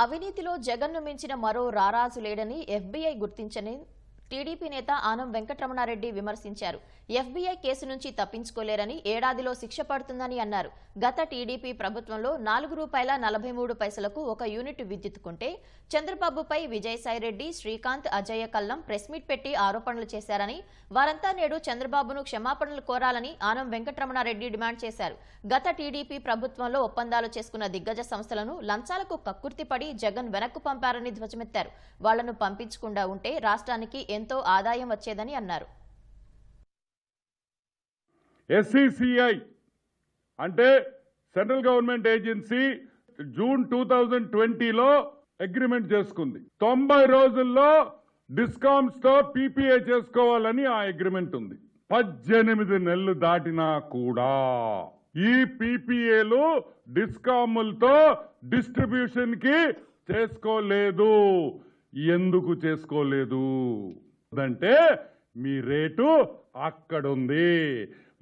అవినీతిలో జగన్ను మించిన మరో రారాజు లేడని ఎఫ్బీఐ గుర్తించని టీడీపీ నేత ఆనం వెంకటరమణారెడ్డి విమర్శించారు. ఎఫ్బీఐ కేసు నుంచి తప్పించుకోలేరని, ఏడాదిలో శిక్ష పడుతుందని అన్నారు. గత టీడీపీ ప్రభుత్వంలో ₹4.43 ఒక యూనిట్ విద్యుత్ కొంటే చంద్రబాబుపై విజయసాయిరెడ్డి, శ్రీకాంత్, అజయ్య కల్లం ప్రెస్ మీట్ పెట్టి ఆరోపణలు చేశారని, వారంతా నేడు చంద్రబాబును క్షమాపణలు కోరాలని ఆనం వెంకటరమణారెడ్డి డిమాండ్ చేశారు. గత టీడీపీ ప్రభుత్వంలో ఒప్పందాలు చేసుకున్న దిగ్గజ సంస్థలను లంచాలకు కక్కుర్తిపడి జగన్ వెనక్కు పంపారని ధ్వజమెత్తారు. వాళ్లను పంపించకుండా ఉంటే రాష్ట్రానికి ఎంతో ఆదాయం వచ్చేదని అన్నారు. SCCI అంటే సెంట్రల్ గవర్నమెంట్ ఏజెన్సీ జూన్ 2020లో అగ్రిమెంట్ చేసుకుంది. 90 రోజుల్లో డిస్కామ్స్ తో PPA చేసుకోవాలని ఆ అగ్రిమెంట్ ఉంది. 18 నెలలు దాటినా కూడా ఈ PPAలు డిస్కాములతో డిస్ట్రిబ్యూషన్ కి చేసుకోలేదు. ఎందుకు చేసుకోలేదు అంటే మీ రేటు అక్కడుంది,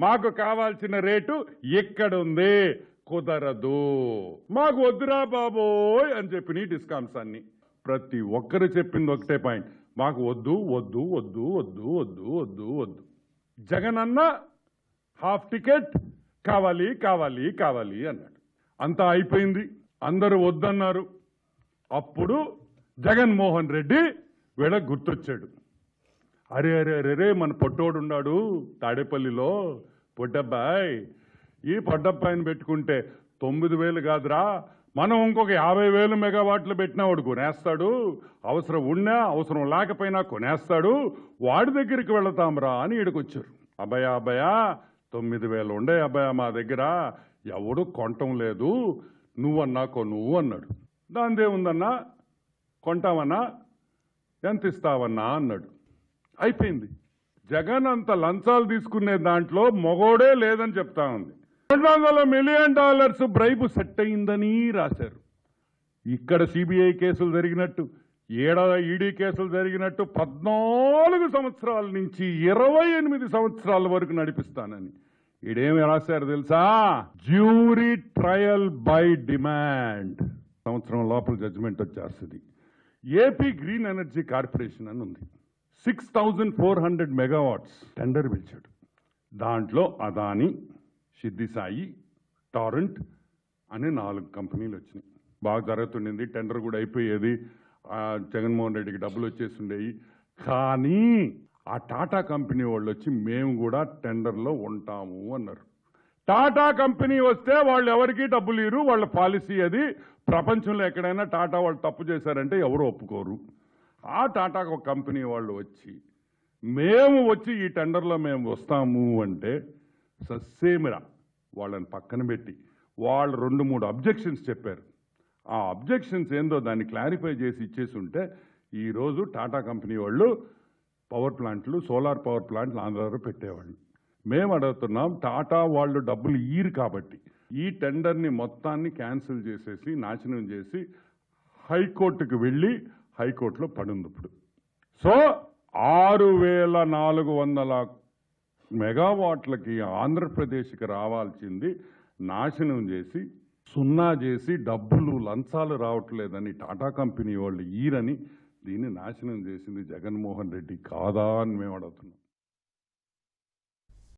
మాకు కావాల్సిన రేటు ఎక్కడుంది, కుదరదు, మాకు వద్దురా బాబోయ్ అని చెప్పిన డిస్కామ్స్ అన్ని. ప్రతి ఒక్కరు చెప్పింది ఒకటే పాయింట్, మాకు వద్దు వద్దు వద్దు వద్దు వద్దు వద్దు వద్దు. జగన్ అన్న హాఫ్ టికెట్ కావాలి కావాలి కావాలి అన్నాడు. అంతా అయిపోయింది, అందరూ వద్దన్నారు. అప్పుడు జగన్మోహన్ రెడ్డి వీళ్ళకి గుర్తొచ్చాడు. అరే అరే అరే మన పొట్టోడు ఉన్నాడు తాడేపల్లిలో, పొట్టబ్బాయి, ఈ పొట్టబ్బాయిని పెట్టుకుంటే 9,000 కాదురా, మనం ఇంకొక 50,000 మెగావాట్లు పెట్టినా వాడు కొనేస్తాడు, అవసరం ఉన్నా అవసరం లేకపోయినా కొనేస్తాడు, వాడి దగ్గరికి వెళతాంరా అని ఈడకొచ్చారు. అబ్బాయా అబ్బాయా 9,000 ఉండే అబ్బాయా మా దగ్గర, ఎవడు కొనటం లేదు, నువ్వన్నా కొనువు అన్నాడు. దానిదేముందన్నా, కొంటామన్నా, ఎంత ఇస్తావన్నా అన్నాడు. అయిపోయింది. జగన్ అంత లంచాలు తీసుకునే దాంట్లో మొగోడే లేదని చెప్తా ఉంది. $200 మిలియన్ బ్రైబు సెట్ అయిందని రాశారు. ఇక్కడ CBI కేసులు జరిగినట్టు, ఈడీ కేసులు జరిగినట్టు 14 సంవత్సరాల నుంచి 28 సంవత్సరాల వరకు నడిపిస్తానని ఈడేమి రాశారు తెలుసా? Jury trial by demand. సంవత్సరం లోపల జడ్జిమెంట్ వచ్చేస్తుంది. ఏపీ గ్రీన్ ఎనర్జీ కార్పొరేషన్ అని ఉంది. 6,400 మెగావాట్స్ టెండర్ పిలిచాడు. దాంట్లో అదాని, సిద్ధిసాయి, టారెంట్ అనే 4 కంపెనీలు వచ్చినాయి. బాగా జరుగుతుండేది, టెండర్ కూడా అయిపోయేది, జగన్మోహన్ రెడ్డికి డబ్బులు వచ్చేసి ఉండేవి. కానీ ఆ టాటా కంపెనీ వాళ్ళు వచ్చి మేము కూడా టెండర్లో ఉంటాము అన్నారు. టాటా కంపెనీ వస్తే వాళ్ళు ఎవరికి డబ్బులు ఇరు, వాళ్ళ పాలసీ అది. ప్రపంచంలో ఎక్కడైనా టాటా వాళ్ళు తప్పు చేశారంటే ఎవరు ఒప్పుకోరు. ఆ టాటా కంపెనీ వాళ్ళు వచ్చి మేము వచ్చి ఈ టెండర్లో మేము వస్తాము అంటే సస్సేమిరా వాళ్ళని పక్కన పెట్టి వాళ్ళు 2-3 అబ్జెక్షన్స్ చెప్పారు. ఆ అబ్జెక్షన్స్ ఏందో దాన్ని క్లారిఫై చేసి ఇచ్చేసి ఉంటే ఈరోజు టాటా కంపెనీ వాళ్ళు పవర్ ప్లాంట్లు, సోలార్ పవర్ ప్లాంట్లు ఆంధ్రాలో పెట్టేవాళ్ళు. మేము అడుగుతున్నాం, టాటా వాళ్ళు డబ్బులు ఇయ్యరు కాబట్టి ఈ టెండర్ని మొత్తాన్ని క్యాన్సిల్ చేసేసి నాశనం చేసి హైకోర్టుకు వెళ్ళి హైకోర్టులో పడింది. ఇప్పుడు సో 6,400 మెగావాట్లకి ఆంధ్రప్రదేశ్కి రావాల్సింది నాశనం చేసి, సున్నా చేసి, డబ్బులు లంచాలు రావట్లేదని టాటా కంపెనీ వాళ్ళు ఈరని దీన్ని నాశనం చేసింది జగన్మోహన్ రెడ్డి కాదా అని మేము అడుగుతున్నాం.